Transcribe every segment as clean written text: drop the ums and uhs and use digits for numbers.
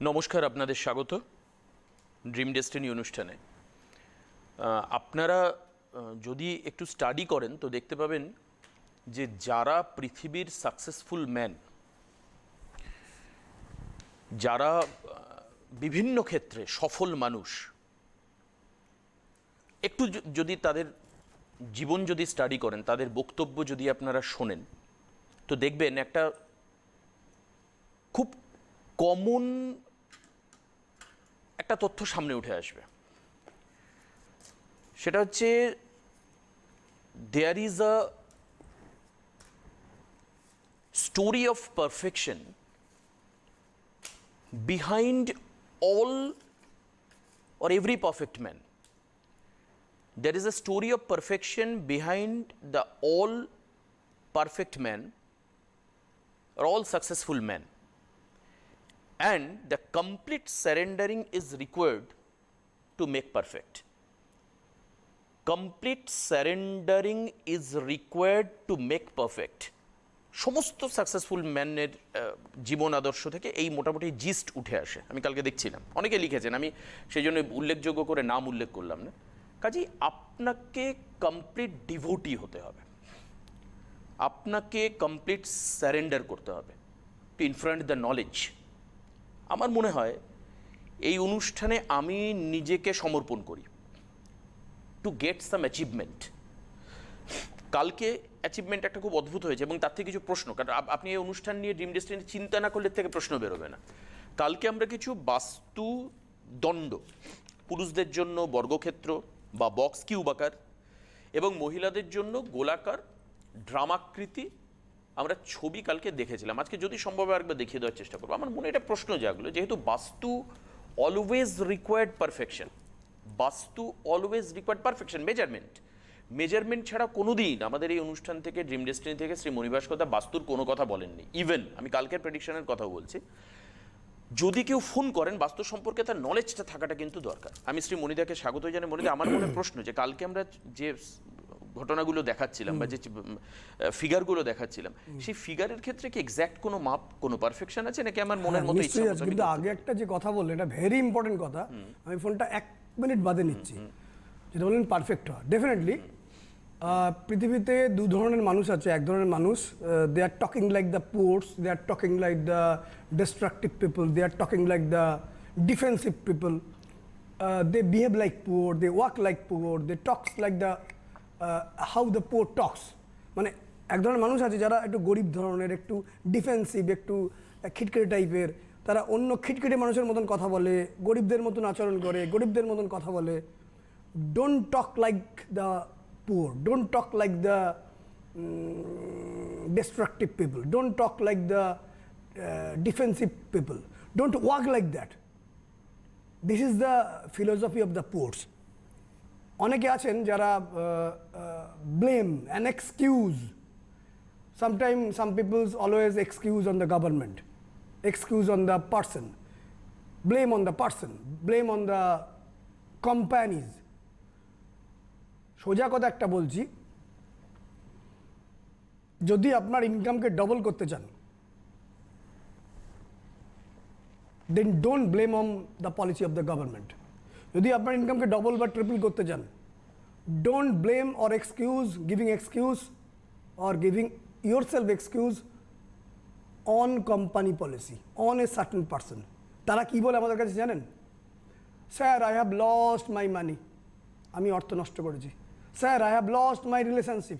নমস্কার, আপনাদের স্বাগত ড্রিম ডেস্টিনি অনুষ্ঠানে। আপনারা যদি একটু স্টাডি করেন তো দেখতে পাবেন যে যারা পৃথিবীর সাকসেসফুল ম্যান, যারা বিভিন্ন ক্ষেত্রে সফল মানুষ, একটু যদি তাদের জীবন যদি স্টাডি করেন, তাদের বক্তব্য যদি আপনারা শোনেন, তো দেখবেন একটা খুব কমন একটা তথ্য সামনে উঠে আসবে। সেটা হচ্ছে there is a story of perfection behind all or every perfect man. There is a story of perfection behind the all perfect man or all successful men, and the complete surrendering is required to make perfect. Complete surrendering is required to make perfect. সমস্ত successful ম্যানের জীবন আদর্শ থেকে এই মোটামুটি gist উঠে আসে। আমি কালকে দেখছিলাম, অনেকে লিখেছেন, আমি সেই জন্য উল্লেখযোগ্য করে নাম উল্লেখ করলাম না। কাজেই আপনাকে কমপ্লিট ডিভোটি হতে হবে, আপনাকে কমপ্লিট স্যারেন্ডার করতে হবে টু ইনফ্রন্ট দ্য নলেজ। আমার মনে হয় এই অনুষ্ঠানে আমি নিজেকে সমর্পণ করি টু গেট সাম অ্যাচিভমেন্ট। কালকে অ্যাচিভমেন্ট একটা খুব অদ্ভুত হয়েছে এবং তার থেকে কিছু প্রশ্ন, কারণ আপনি এই অনুষ্ঠান নিয়ে ড্রিম ডেস্টিনি চিন্তা না করলে থেকে প্রশ্ন বেরোবে না। কালকে আমরা কিছু বাস্তু দণ্ড, পুরুষদের জন্য বর্গক্ষেত্র বা বক্স কিউব আকার এবং মহিলাদের জন্য গোলাকার ড্রামাকৃতি আমরা ছবি কালকে দেখেছিলাম। আজকে যদি সম্ভব হয় একবার দেখিয়ে দেওয়ার চেষ্টা করবো। আমার মনে এটা প্রশ্ন জাগলো, যেহেতু বাস্তু অলওয়েজ রিকোয়ার্ড পারফেকশন, বাস্তু অলওয়েজ রিকোয়ার্ড পারফেকশন, মেজারমেন্ট ছাড়া কোনো দিন আমাদের এই অনুষ্ঠান থেকে, ড্রিম ডেস্টিনি থেকে শ্রী মণিভাস্কর দা বাস্তুর কোনো কথা বলেননি। ইভেন আমি কালকের প্রেডিকশনের কথাও বলছি, যদি কেউ ফোন করেন বাস্তু সম্পর্কে তার নলেজটা থাকাটা কিন্তু দরকার। আমি শ্রী মণিদাকে স্বাগত জানাই। মণিদা, আমার মনে প্রশ্ন যে কালকে আমরা যে ঘটনাগুলো দেখাচ্ছিলাম বা যে ফিগারগুলো দেখাচ্ছিলাম, সেই ফিগারের ক্ষেত্রে কি এক্স্যাক্ট কোনো মাপ, কোনো পারফেকশন আছে নাকি আমার মনের মতো ইচ্ছা মতো? কিন্তু আগে একটা যে কথা বললেন, এটা ভেরি ইম্পর্টেন্ট কথা, আমি ফোনটা 1 মিনিট বাদে নিচ্ছি। যেটা বললেন পারফেক্ট হওয়া, ডেফিনেটলি পৃথিবীতে দু ধরনের মানুষ আছে। এক ধরনের মানুষ, they are talking like the poors, they are talking like the destructive people, they are talking like the defensive people, they behave like poor, they walk like poor, they talks like the how the poor talks. মানে এক ধরনের মানুষ আছে যারা একটু গরিব ধরনের, একটু ডিফেন্সিভ, একটু খিটখিটে টাইপের। তারা অন্য খিটখিটে মানুষের মতন কথা বলে, গরিবদের মতন আচরণ করে, গরিবদের মতন কথা বলে। Don't talk like the poor, don't talk like the destructive people, don't talk like the defensive people, don't walk like that. This is the philosophy of the poors. অনেকে আছেন যারা blame and excuse. Sometimes some people always excuse on the government, excuse on the person, blame on the person, blame on the companies. সোজা কথা একটা বলছি, যদি আপনার ইনকামকে ডবল করতে চান, then don't blame on the policy of the government. যদি আপনার ইনকামকে ডবল বা ট্রিপল করতে চান, don't blame or giving excuse or giving your self excuse on company policy, on a certain person. তারা কী বলে আমাদের কাছে জানেন? Sir, I have lost my money, আমি অর্থ নষ্ট করেছি। Sir, I have lost my relationship,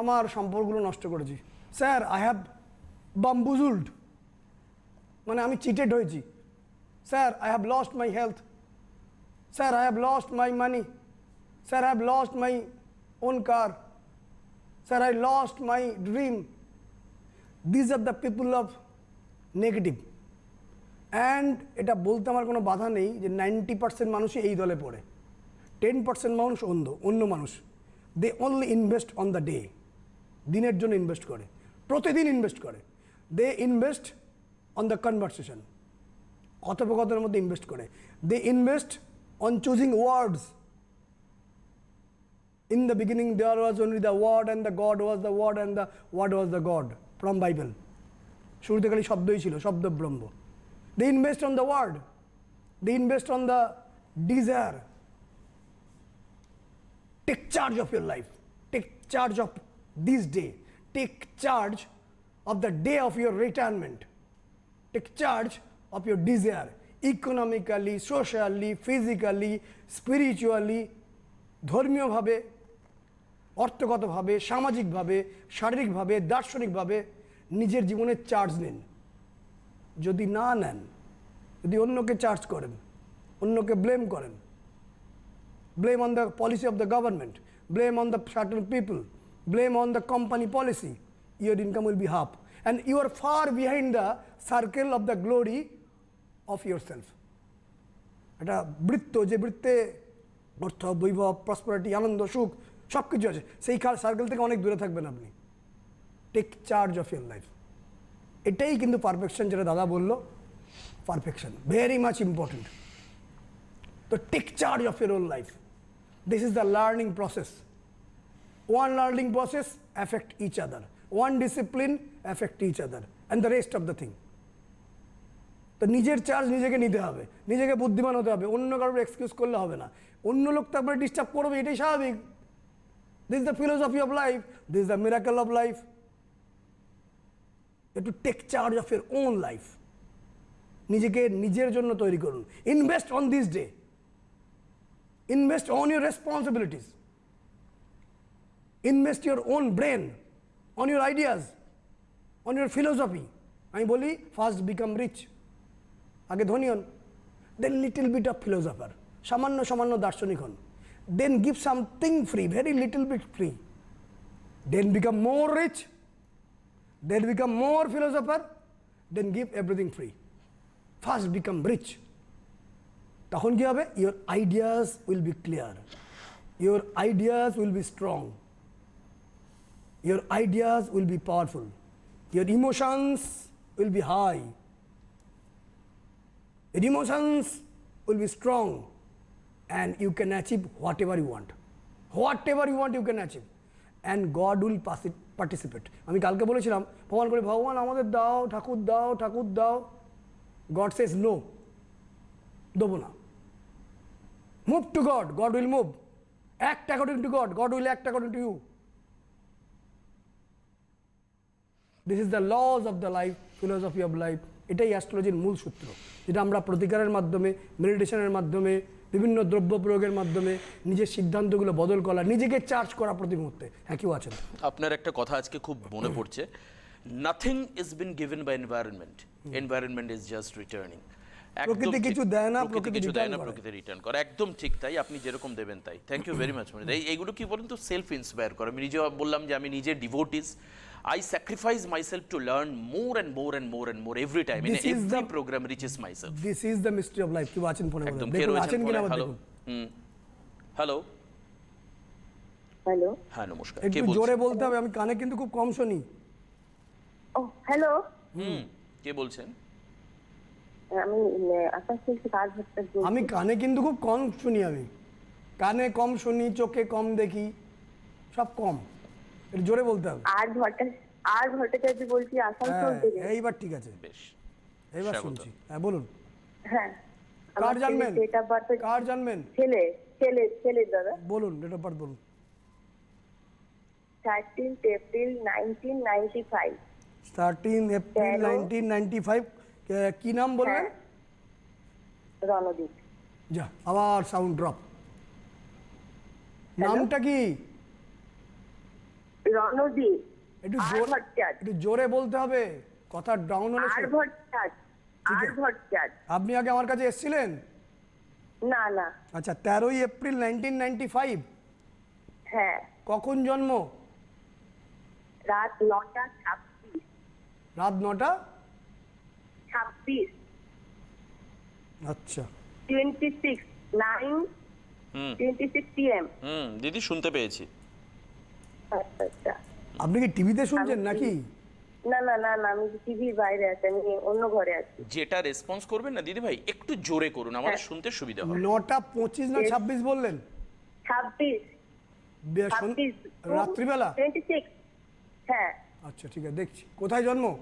আমার সম্পর্কগুলো নষ্ট করেছি। স্যার, আই হ্যাভ বাম্বুজুলড, মানে আমি চিটেড হয়েছি। Sir, I have lost my health. Sir, I have lost my money. Sir, I have lost my own car. Sir, I lost my dream. These are the people of negative. And এটা বলতে আমার কোনো বাধা নেই যে 90% মানুষই এই দলে পড়ে। 10% মানুষ অন্য মানুষ, they only invest on the day, দিনের জন্য ইনভেস্ট করে, প্রতিদিন ইনভেস্ট করে। They invest on the conversation, কথোপকথনের মধ্যে ইনভেস্ট করে। They invest on choosing words. In the beginning there was only the word and the god was the word and the word was the god, from Bible. শুরুতে খালি শব্দই ছিল, শব্দ ব্রহ্ম। They invest on the word. They invest on the desire. Take charge of your life. Take charge of this day. Take charge of the day of your retirement. Take charge of your desire. Economically, socially, physically, spiritually, ধর্মীয়ভাবে, অর্থগতভাবে, সামাজিকভাবে, শারীরিকভাবে, দার্শনিকভাবে নিজের জীবনের charge নিন। যদি না নেন, যদি অন্যকে চার্জ করেন, অন্যকে ব্লেম করেন, blame on the policy of the government, blame on the certain people, blame on the company policy, your income will be half. And you are far behind the circle of the glory of yourself. একটা বৃত্ত, যে বৃত্তে অর্থ, বৈভব, prosperity, আনন্দ, সুখ সব কিছু আছে, সেই সার্কেল থেকে অনেক দূরে থাকবেন আপনি। Take charge of your life. এটাই কিন্তু পারফেকশন, যেটা দাদা বললো, পারফেকশন ভেরি মাচ ইম্পর্টেন্ট। তো take charge of your own life. This is the learning process. One learning process affect each other. One discipline affect each other and the rest of the thing. তো নিজের charge নিজেকে নিতে হবে, নিজেকে বুদ্ধিমান হতে হবে, অন্য কারোর এক্সকিউজ করলে হবে না। অন্য লোক তারপরে ডিস্টার্ব করবে, এটাই স্বাভাবিক। This is the philosophy of life, this is the miracle of life. To take charge of your own life. নিজেকে নিজের জন্য তৈরি করুন। Invest on this day. Invest on your responsibilities. Invest your own brain, on your ideas, on your philosophy. আমি বলি first become rich, আগে ধনী হন, then little bit of philosopher, সামান্য সামান্য দার্শনিক হন, then give something free, very little bit free, then become more rich, then become more philosopher, then give everything free. First become rich. তখন কি হবে? Your ideas will be clear, your ideas will be strong, your ideas will be powerful, your emotions will be high, your emotions will be strong, and you can achieve whatever you want. Whatever you want you can achieve, and God will participate. আমি কালকে বলেছিলাম, ভগবান করে, ভগবান আমাদের দাও, ঠাকুর দাও, ঠাকুর দাও। God says no, দেবো না। Move to God, God will move. Act according to God, God will act according to you. This is the laws of the life, philosophy of life. এটাই অ্যাস্ট্রোলজির মূল সূত্র, যেটা আমরা প্রতিকারের মাধ্যমে, মেডিটেশনের মাধ্যমে, বিভিন্ন দ্রব্য প্রয়োগের মাধ্যমে নিজের সিদ্ধান্তগুলো বদল করা, নিজেকে চার্জ করা প্রতি মুহূর্তে। হ্যাঁ, কেউ আছেন? আপনার একটা কথা আজকে খুব মনে পড়ছে, nothing is been given by environment, environment is just returning. প্রকৃতি কিছু দেয় না, প্রকৃতি কিছু দেয় না, রিটার্ন করে। প্রকৃতি রিটার্ন করে। একদম ঠিক তাই, আপনি যেরকম দেবেন তাই। থ্যাংক ইউ ভেরি মাচ মনির। এইগুলো কি বলেন তো, সেলফ ইন্সপায়ার করে। আমি নিজে বললাম যে আমি নিজে devotees, I sacrifice myself to learn more and more and more and more every time in This is every the- program reaches myself. This is the mystery of life. কেউ আছেন ফোনে? একদম। কে দেখুন রয়েছেন আছেন ফোনে? কিনা আবার হ্যালো। দেখুন। হ্যালো। হ্যালো। হ্যাঁ, নমস্কার। কে একটু বলছেন? জোরে বলতে হবে, আমি কানে কিন্তু খুব কম শুনি। ও হ্যালো, কে বলছেন? আমি আকাশ থেকে কাজ ভট্টাচার্য বলছি। আমি কানে কিন্তু খুব কম শুনি, আমি কানে কম শুনি, চোখে কম দেখি, সব কম। একটু জোরে বলতে হবে। আর ভট্টাচার্য বলছি, আসানসোল থেকে। হ্যাঁ, এইবার ঠিক আছে, বেশ, এইবার স্বাগত। শুনছি। হ্যাঁ, বলুন। হ্যাঁ, কার জানবেন? ডেট অফ বার্থ কার জানবেন? ছেলে দাদা। বলুন, ডেট অফ বার্থ বলুন। 13 এপ্রিল 1995। 13 এপ্রিল 1995। কি নাম বললেন? হ্যাঁ, রণদীপ। যা, আবার সাউন্ড ড্রপ। নামটা কি? রণদীপ। একটু আর জোরে, ভট্টাচার্য। একটু জোরে বলতে হবে, কথা ডাউন হলে। আর ভট্টাচার্য। আর ভট্টাচার্য। আপনি আগে আমার কাছে এসেছিলেন? না না। আচ্ছা, 13 এপ্রিল 1995। হ্যাঁ, কখন জন্ম? রাত 9:26। রাত 9টা 26। আচ্ছা, 26 PM। দিদি শুনতে পেয়েছি। আচ্ছা আচ্ছা। আপনি কি টিভিতে শুনছেন নাকি? না না না না, আমি টিভির বাইরে আছি, আমি অন্য ঘরে আছি। যেটা রেসপন্স করবেন না দিদি ভাই, একটু জোরে করুন, আমাদের শুনতে সুবিধা হবে। 9:25 না 26 বললেন? 26। রাত্রিবেলা? 26। হ্যাঁ। আচ্ছা, ঠিক আছে, দেখছি। কোথায় জন্ম?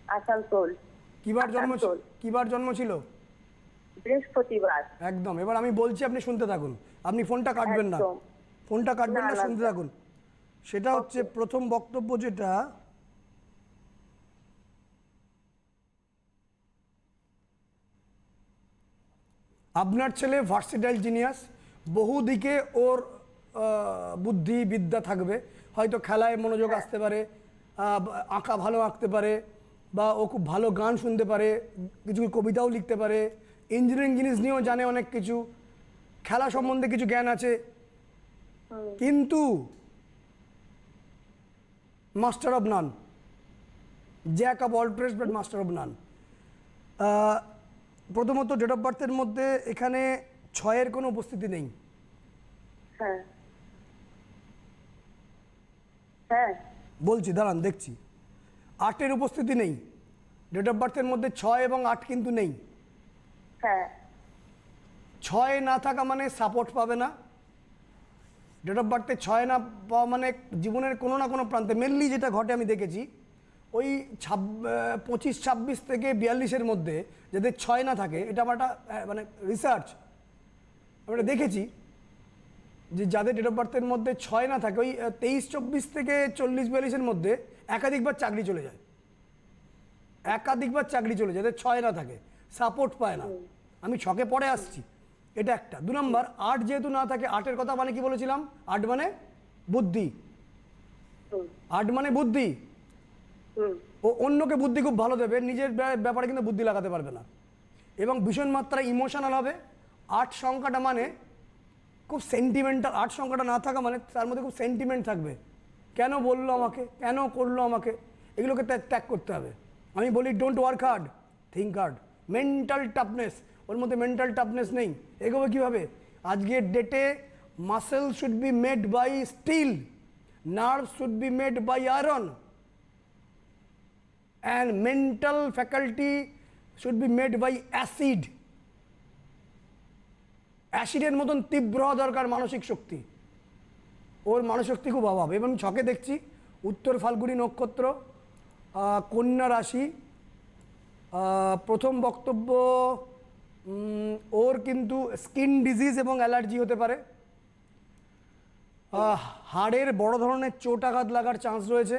আসানসোল। কিবার জন্ম আসানসোল। কিবার জন্ম ছিল? বৃহস্পতিবার। একদম। এবার আমি বলছি, আপনি শুনতে থাকুন, আপনি ফোনটা কাটবেন না, একদম। ফোনটা কাটবেন না, না, না, শুনতে না। থাকুন। সেটা হচ্ছে প্রথম বক্তব্য যেটা, আপনার ছেলে ভার্সেটাইল জিনিয়াস, বহু দিকে ওর বুদ্ধি বিদ্যা থাকবে, হয়তো খেলায় মনোযোগ আসতে পারে, আঁকা ভালো আঁকতে পারে, বা ও খুব ভালো গান শুনতে পারে, কিছু কবিতাও লিখতে পারে, ইঞ্জিনিয়ারিং জিনিস নিয়েও জানে অনেক কিছু, খেলা সম্বন্ধে কিছু জ্ঞান আছে, কিন্তু master of none, jack of all trades but master of none. প্রথমত ডেট অফ বার্থের মধ্যে এখানে 6-এর কোনো উপস্থিতি নেই। হ্যাঁ হ্যাঁ বলছি, দাঁড়ান দেখছি। 8-এর উপস্থিতি নেই, ডেট অফ বার্থের মধ্যে 6 এবং 8 কিন্তু নেই। হ্যাঁ 6 না থাকা মানে সাপোর্ট পাবে না, ডেট অফ বার্থে 6 না পাওয়া মানে জীবনের কোনো না কোনো প্রান্তে, মেনলি যেটা ঘটে আমি দেখেছি, ওই 25-26 থেকে 42-এর মধ্যে যাদের 6 না থাকে, এটা আমার একটা মানে রিসার্চ, আমরা দেখেছি যে যাদের ডেট অফ বার্থের মধ্যে 6 না থাকে, ওই 23-24 থেকে 40-42-এর মধ্যে একাধিকবার চাকরি চলে যায়, একাধিকবার চাকরি চলে যায়, যাদের 6 না থাকে, সাপোর্ট পায় না। আমি 6-কে পরে আসছি, এটা একটা। 2 নম্বর, 8 যেহেতু না থাকে, 8-এর কথা মানে কি বলেছিলাম, 8 মানে বুদ্ধি, 8 মানে বুদ্ধি, ও অন্যকে বুদ্ধি খুব ভালো দেবে, নিজের ব্যাপারে কিন্তু বুদ্ধি লাগাতে পারবে না, এবং ভীষণ মাত্রায় ইমোশনাল হবে। 8 সংখ্যাটা মানে খুব সেন্টিমেন্টাল, 8 সংখ্যাটা না থাকা মানে তার মধ্যে খুব সেন্টিমেন্ট থাকবে, কেন বললো আমাকে, কেন করলো আমাকে, এগুলোকে ত্যাগ করতে হবে। আমি বলি don't work hard, think hard. Mental toughness, ওর মধ্যে মেন্টাল টাফনেস নেই, এগোবে কীভাবে? আজকের ডেটে muscle should be made by steel, nerve should be made by iron, and mental faculty should be made by acid. অ্যাসিডের মতন তীব্র হওয়া দরকার মানসিক শক্তি, ওর মানসিক শক্তি খুব অভাব। এবং ছকে দেখছি উত্তর ফাল্গুনী নক্ষত্র, কন্যা রাশি, প্রথম বক্তব্য, ওর কিন্তু স্কিন ডিজিজ এবং অ্যালার্জি হতে পারে, হাড়ের বড় ধরনের চোট আঘাত লাগার চান্স রয়েছে,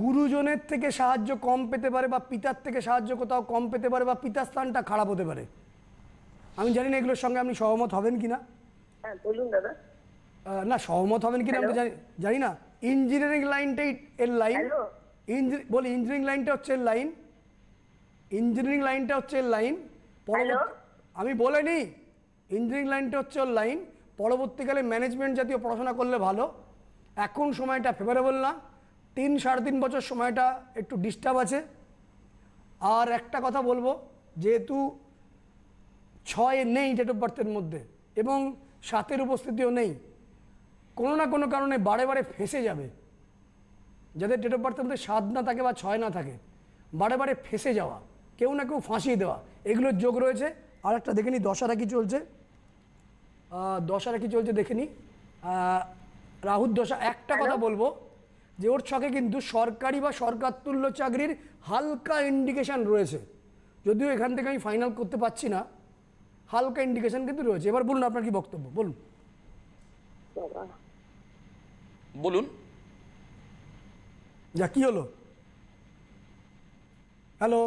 গুরুজনের থেকে সাহায্য কম পেতে পারে, বা পিতার থেকে সাহায্য কোথাও কম পেতে পারে, বা পিতার স্থানটা খারাপ হতে পারে। আমি জানি না এগুলোর সঙ্গে আপনি সহমত হবেন কিনা। হ্যাঁ বলুন দাদা। না, সহমত হবেন কিনা আমি তো জানি না। ইঞ্জিনিয়ারিং লাইনটাই এর লাইন, বলি ইঞ্জিনিয়ারিং লাইনটা হচ্ছে এর লাইন, ইঞ্জিনিয়ারিং লাইনটা হচ্ছে এর লাইন। আমি বলিনি, ইঞ্জিনিয়ারিং লাইনটা হচ্ছে ওর লাইন, পরবর্তীকালে ম্যানেজমেন্ট জাতীয় পড়াশোনা করলে ভালো। এখন সময়টা ফেভারেবল না, 3-3.5 বছর সময়টা একটু ডিস্টার্ব আছে। আর একটা কথা বলবো, যেহেতু 6 নেই ডেট অফ বার্থের মধ্যে এবং 7-এর উপস্থিতিও নেই, কোনো না কোনো কারণে বারে বারে ফেঁসে যাবে। যাদের ডেট অফ বার্থের মধ্যে 7 না থাকে বা 6 না থাকে, বারে বারে ফেঁসে যাওয়া, কেউ না কেউ ফাঁসিয়ে দেওয়া, এগুলোর যোগ রয়েছে। আর একটা দেখে নিই দশারা কি চলছে, দশারা কি চলছে দেখে নিই। রাহুর দশা। একটা কথা বলবো যে ওর ছকে কিন্তু সরকারি বা সরকার তুল্য চাকরির হালকা ইন্ডিকেশন রয়েছে, যদিও এখান থেকে আমি ফাইনাল করতে পারছি না, হালকা ইন্ডিকেশন কিন্তু রয়েছে। এবার বলুন আপনার কি বক্তব্য, বলুন। বলুন। যা কি হলো? হ্যালো,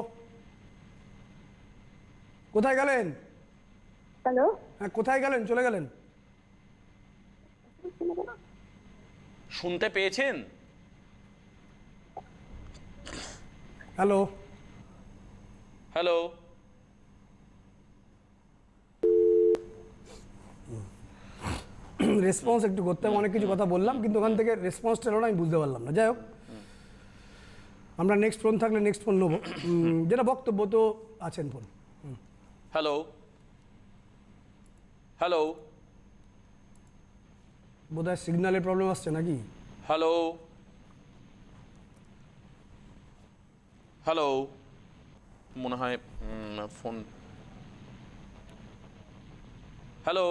কোথায় গেলেন? হ্যালো, হ্যাঁ কোথায় গেলেন, চলে গেলেন? শুনতে পেয়েছেন? হ্যালো হ্যালো, রেসপন্স একটু করতে হবে, অনেক কিছু কথা বললাম কিন্তু ওখান থেকে রেসপন্সটা এলো না, আমি বুঝতে পারলাম না। যাই হোক, আমরা নেক্সট ফোন থাকলে নেক্সট ফোন নেবো। যেটা বক্তব্য তো আছেন ফোন। হ্যালো হ্যালো বোধহয় সিগন্যালের প্রবলেম আসছে নাকি? হ্যালো হ্যালো, মনে হয় ফোন। হ্যালো,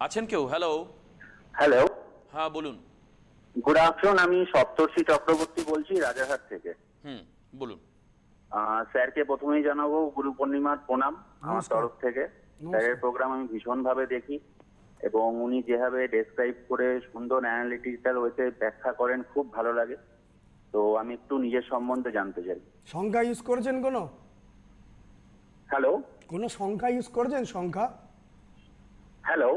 আছেন কেউ? হ্যালো হ্যালো, হ্যাঁ বলুন। গুড আফটারনুন, আমি সপ্তর্ষি চক্রবর্তী বলছি রাজারহাট থেকে। বলুন। স্যারকে প্রথমেই জানাবো গুরু পূর্ণিমার প্রণাম আমার নমস্কার। তরফ থেকে। স্যারের প্রোগ্রাম আমি ভীষণভাবে দেখি এবং উনি যেভাবে ডেসক্রাইব করে সুন্দর অ্যানালিটিক্যাল ওয়েতে ব্যাখ্যা করেন, খুব ভালো লাগে। তো আমি একটু নিজের সম্বন্ধে জানতে চাই। সংখ্যা ইউজ করেছেন কোনো? হ্যালো কোনো সংখ্যা ইউজ করেছেন? সংখ্যা হ্যালো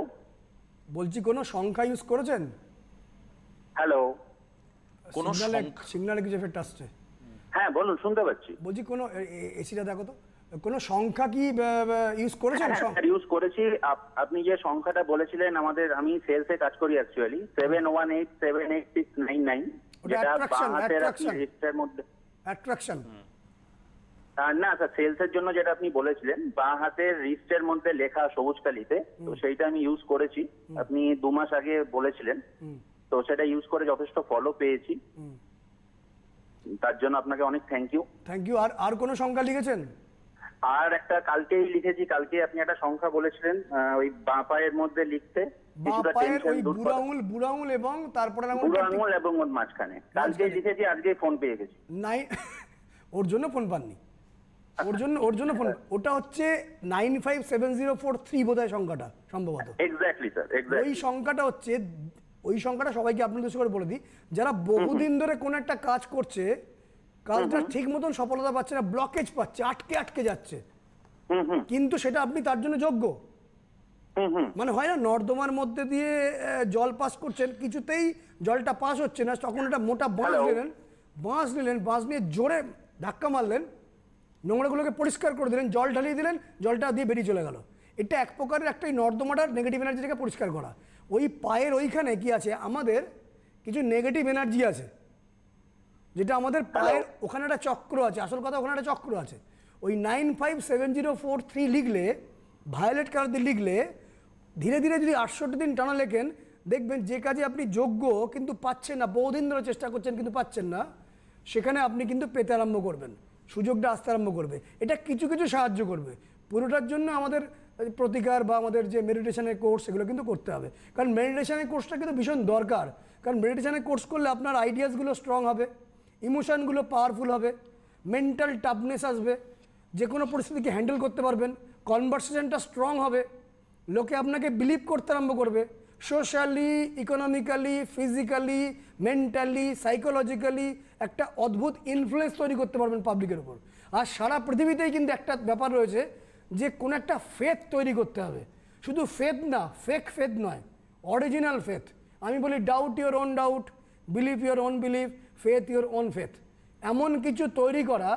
বলছি, কোনো সংখ্যা ইউজ করেছেন? হ্যালো কোনো সিগনালে কিছু এফেক্ট আসছে। হ্যাঁ বলুন, শুনতে পাচ্ছি। বলছি কোনো এসিটা দেখো তো, কোনো সংখ্যা কি ইউজ করেছেন? ইউজ করেছি। আপনি যে সংখ্যাটা বলেছিলেন, আমি সেলসে কাজ করি অ্যাকচুয়ালি, 71878699, ওটা যেটা attraction, বাঁ হাতের আপনি attraction। রিস্টের মধ্যে। অ্যাট্রাকশন। না স্যার, সেলসের জন্য যেটা আপনি বলেছিলেন বাঁ হাতের রিস্টের মধ্যে লেখা সবুজ কালিতে, তো সেইটা আমি ইউজ করেছি। আপনি 2 মাস আগে বলেছিলেন, তো সেটা ইউজ করে যথেষ্ট ফলো পেয়েছি। তার জন্য আপনাকে অনেক থ্যাংক ইউ। Thank you. আর কোনো সংখ্যা লিখেছেন? আর একটা কালকেই লিখেছি। কালকে আপনি একটা সংখ্যা বলেছিলেন ওই বাঁ পায়ের মধ্যে লিখতে, বাঁ কিছুটা পায়ের টেনশন ওই দূর বুড়ো করা। আঙুল, বুড়ো আঙুল এবং তারপরে বুড়ো আঙুল এবং ওর মাঝখানে কালকেই লিখেছি, আজকেই ফোন পেয়ে গেছি। নাই ওর জন্য ফোন পাননি? ওর জন্য ফোন, ওটা হচ্ছে 957043 বোধহয় সংখ্যাটা সম্ভবত। এক্স্যাক্টলি স্যার, ওই এক্স্যাক্টলি। সংখ্যাটা হচ্ছে, ওই সংখ্যাটা সবাইকে আপনাদের উদ্দেশ্য করে বলে দিই, যারা বহুদিন ধরে কোনো একটা কাজ করছে, কাজটা ঠিক মতন সফলতা পাচ্ছে না, ব্লকেজ পাচ্ছে, আটকে আটকে যাচ্ছে, কিন্তু সেটা আপনি তার জন্য যোগ্য। মানে হয় না, নর্দমার মধ্যে দিয়ে জল পাস করছেন, কিছুতেই জলটা পাস হচ্ছে না, তখন একটা মোটা বাঁশ নিলেন, বাঁশ নিয়ে জোরে ধাক্কা মারলেন, নোংরাগুলোকে পরিষ্কার করে দিলেন, জল ঢালিয়ে দিলেন, জলটা দিয়ে বেরিয়ে চলে গেল। এটা এক প্রকারের একটা নর্দমাটার নেগেটিভ এনার্জিটাকে পরিষ্কার করা। ওই পায়ের ওইখানে কি আছে, আমাদের কিছু নেগেটিভ এনার্জি আছে, যেটা আমাদের পায়ের ওখানে একটা চক্র আছে। আসল কথা, ওখানে একটা চক্র আছে। ওই 957043 লিখলে, ভায়োলেট কালার দিয়ে লিখলে, ধীরে ধীরে যদি 68 দিন টানা লেখেন, দেখবেন যে কাজে আপনি যোগ্য কিন্তু পাচ্ছেন না, বহুদিন ধরে চেষ্টা করছেন কিন্তু পাচ্ছেন না, সেখানে আপনি কিন্তু পেতে আরম্ভ করবেন, সুযোগটা আসতে আরম্ভ করবে। এটা কিছু কিছু সাহায্য করবে। পুরোটার জন্য আমাদের প্রতিকার বা আমাদের যে মেডিটেশনের কোর্স, সেগুলো কিন্তু করতে হবে। কারণ মেডিটেশনের কোর্সটা কিন্তু ভীষণ দরকার। কারণ মেডিটেশনের কোর্স করলে আপনার আইডিয়াসগুলো স্ট্রং হবে, ইমোশনগুলো পাওয়ারফুল হবে, মেন্টাল টাফনেস আসবে, যে কোনো পরিস্থিতিকে হ্যান্ডেল করতে পারবেন, কনভারসেশনটা স্ট্রং হবে, লোকে আপনাকে বিলিভ করতে আরম্ভ করবে, socially, economically, physically, mentally, psychologically একটা অদ্ভুত ইনফ্লুয়েন্স তৈরি করতে পারবেন পাবলিকের উপর। আর সারা পৃথিবীতেই কিন্তু একটা ব্যাপার রয়েছে যে কোনো একটা ফেথ তৈরি করতে হবে। শুধু ফেথ না, ফেক ফেথ নয়, অরিজিনাল ফেথ। আমি বলি doubt your own doubt, believe your own believe, faith your own faith. এমন কিছু তৈরি করা,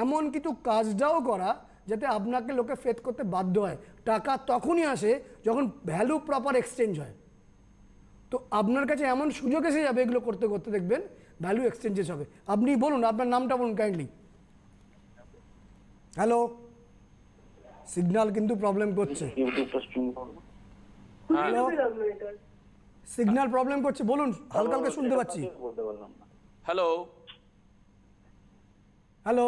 এমন কিছু কাজটাও করা যাতে আপনাকে লোকে ফেথ করতে বাধ্য হয়। টাকা তখনই আসে যখন ভ্যালু প্রপার এক্সচেঞ্জ হয়। তো আপনার কাছে এমন সুযোগ এসে যাবে, এগুলো করতে করতে দেখবেন ভ্যালু এক্সচেঞ্জেস হবে। আপনি বলুন, আপনার নামটা বলুন কাইন্ডলি। হ্যালো, সিগন্যাল কিন্তু প্রবলেম করছে। হ্যালো, সিগন্যাল প্রবলেম করছে, বলুন, হালকা হালকা শুনতে পাচ্ছি। হ্যালো। হ্যালো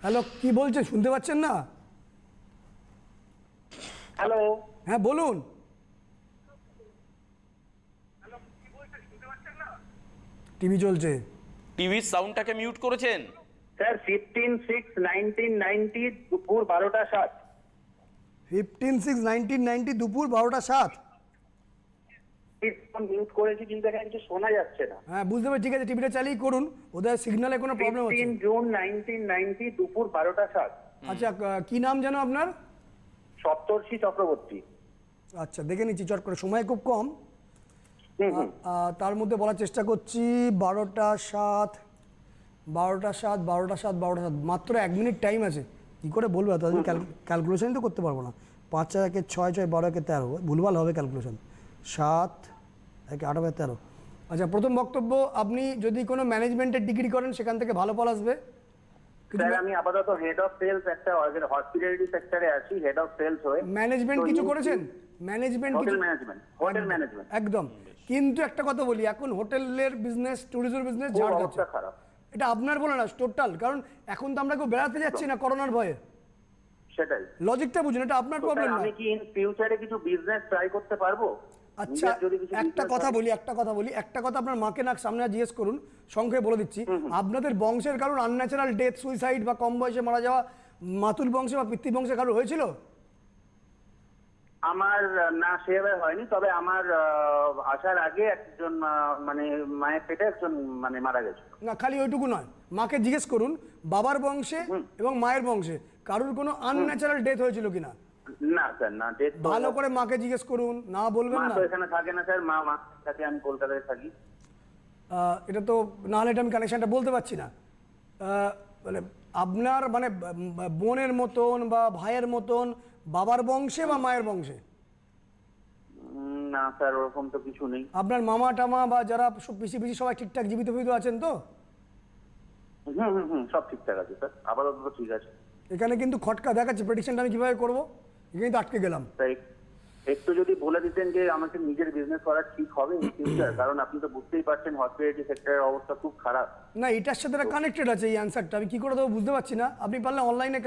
হ্যালো, কি বলছেন, শুনতে পাচ্ছেন না? হ্যালো হ্যাঁ বলুন। টিভি চলছে। টিভির সাউন্ডটাকে মিউট করেছেন? স্যার, 15/6/1990 দুপুর 12টা 7। 15/6/1990 দুপুর 12টা 7। মিউট করেছি কিন্তু এখানে কিছু শোনা যাচ্ছে না। হ্যাঁ বুঝতে পারছি, ঠিক আছে, টিভিটা চালিয়ে করুন, ওদের সিগন্যালে কোনো প্রবলেম হচ্ছে। 15 জুন 1990 দুপুর 12টা 7। আচ্ছা, কি নাম যেন আপনার? সপ্তর্ষি চক্রবর্তী। আচ্ছা, দেখে নিচ্ছি চট করে, সময় খুব কম, তার মধ্যে বলার চেষ্টা করছি। 12টা 7, মাত্র 1 মিনিট টাইম আছে। কী করে বলবো, তাদের ক্যালকুলেশনই তো করতে পারবো না। 5 আর 1 6, 6 12 1 13, ভুলভাল হবে ক্যালকুলেশন। 7 1 8 13। আচ্ছা, প্রথম বক্তব্য, আপনি যদি কোনো ম্যানেজমেন্টের ডিগ্রি করেন সেখান থেকে ভালো ফল আসবে। স্যার, আমি আপাতত হেড অফ সেলস একটা হসপিটালিটি সেক্টরে আছি, হেড অফ সেলস হয়ে। ম্যানেজমেন্ট কিছু করেছেন? ম্যানেজমেন্ট কিছু? হোটেল ম্যানেজমেন্ট একদম। কিন্তু একটা কথা বলি, এখন হোটেলের বিজনেস, ট্যুরিজমের বিজনেস ঝাড় খাচ্ছে। অবস্থা খারাপ। এটা আপনার বলে না, টোটাল। কারণ এখন তো আমরা কেউ বেড়াতে যাচ্ছি না করোনার ভয়ে। সেটাই। লজিকটা বুঝুন, এটা আপনার তো প্রবলেম স্যার, না। আমি কি ইন ফিউচারে কিছু বিজনেস ট্রাই করতে পারবো? আচ্ছা, নিজের যদি কিছু একটা business কথা হয়- বলি, একটা কথা আপনার মাকে না সামনে জিজ্ঞেস করুন, সংক্ষেপে বলে দিচ্ছি। আপনাদের বংশের কারোর আনন্যাচারাল ডেথ, সুইসাইড বা কম বয়সে মারা যাওয়া মাতুল বংশে বা পিতৃ বংশে কারোর হয়েছিল? আমার না সেভাবে হয়নি, তবে আমার আসার আগে একজন মানে মায়ের পেটে একজন মানে মারা গেছে। না, খালি ওইটুকু নয়, মাকে জিজ্ঞেস করুন বাবার বংশে এবং মায়ের বংশে কারোর কোনো আনন্যাচারাল ডেথ হয়েছিল কিনা। না স্যার, না ডেথ ভালো করে মাকে জিজ্ঞেস করুন, না বলবেন মা না। তো এখানে থাকে না স্যার, মা থাকে, আমি কলকাতায় থাকি। এটা তো না হলে এটা আমি কানেকশনটা বলতে পারছি না। মানে আপনার মানে বোনের মতন বা ভাইয়ের মতন বাবার বংশে বা মায়ের বংশে? না স্যার, ওরকম তো কিছু নেই। আপনার মামা টামা বা যারা পিসি পিসি সবাই ঠিকঠাক জীবিত ফিবিত আছেন তো? সব ঠিকঠাক আছে স্যার, আপাতত তো ঠিক আছে। এখানে কিন্তু খটকা দেখাচ্ছে, প্রেডিকশনটা আমি কিভাবে করবো, এখানে তো আটকে গেলাম। তাই একটু যদি বলে দিতেন যে আমাকে নিজের বিজনেস করা ঠিক হবে ইন ফিউচার, কারণ আপনি তো বুঝতেই পারছেন হসপিটালিটি সেক্টরের অবস্থা খুব খারাপ। না, এটার সাথে কানেক্টেড আছে এই অ্যান্সারটা, আমি কী করে দেবো বুঝতে পারছি না। আপনি পারলে অনলাইনে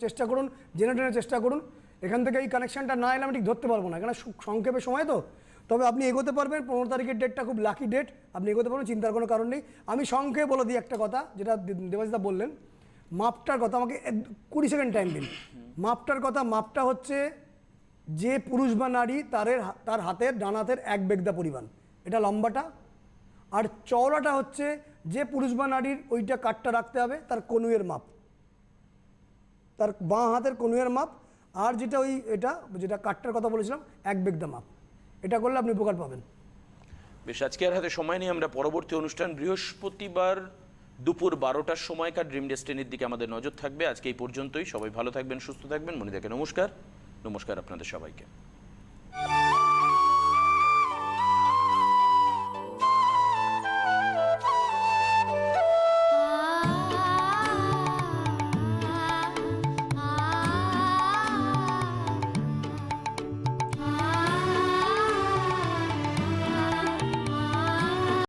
চেষ্টা করুন, জেনে টেনে চেষ্টা করুন। এখান থেকে এই কানেকশনটা না এলে আমি ঠিক ধরতে পারবো না, এখানে সংক্ষেপে সময় তো। তবে আপনি এগোতে পারবেন, 15 তারিখের ডেটটা খুব লাকি ডেট, আপনি এগোতে পারবেন, চিন্তার কোনো কারণ নেই। আমি সংক্ষেপে বলে দিই একটা কথা, যেটা দেবাশদা বললেন মাপটার কথা, আমাকে 20 সেকেন্ড টাইম দিন। মাপটা হচ্ছে যে পুরুষ বা নারী তার হাতের ডান হাতের 1 বেগদা পরিমাণ, এটা লম্বাটা। আর চওড়াটা হচ্ছে যে পুরুষ বা নারীর ওইটা কাঠটা রাখতে হবে তার কনুয়ের মাপ, তার বাঁ হাতের কনুয়ের মাপ। আর যেটা যেটা কাঠটার কথা বলেছিলাম 1 বেগদা মাপ, এটা করলে আপনি উপকার পাবেন। বেশ, আজকে আর হাতে সময় নেই, আমরা পরবর্তী অনুষ্ঠান বৃহস্পতিবার দুপুর 12টার সময়কার ড্রিম ডেস্টিনির দিকে আমাদের নজর থাকবে। আজকে এই পর্যন্তই, সবাই ভালো থাকবেন, সুস্থ থাকবেন। মনিদাকে নমস্কার আপনাদের সবাইকে।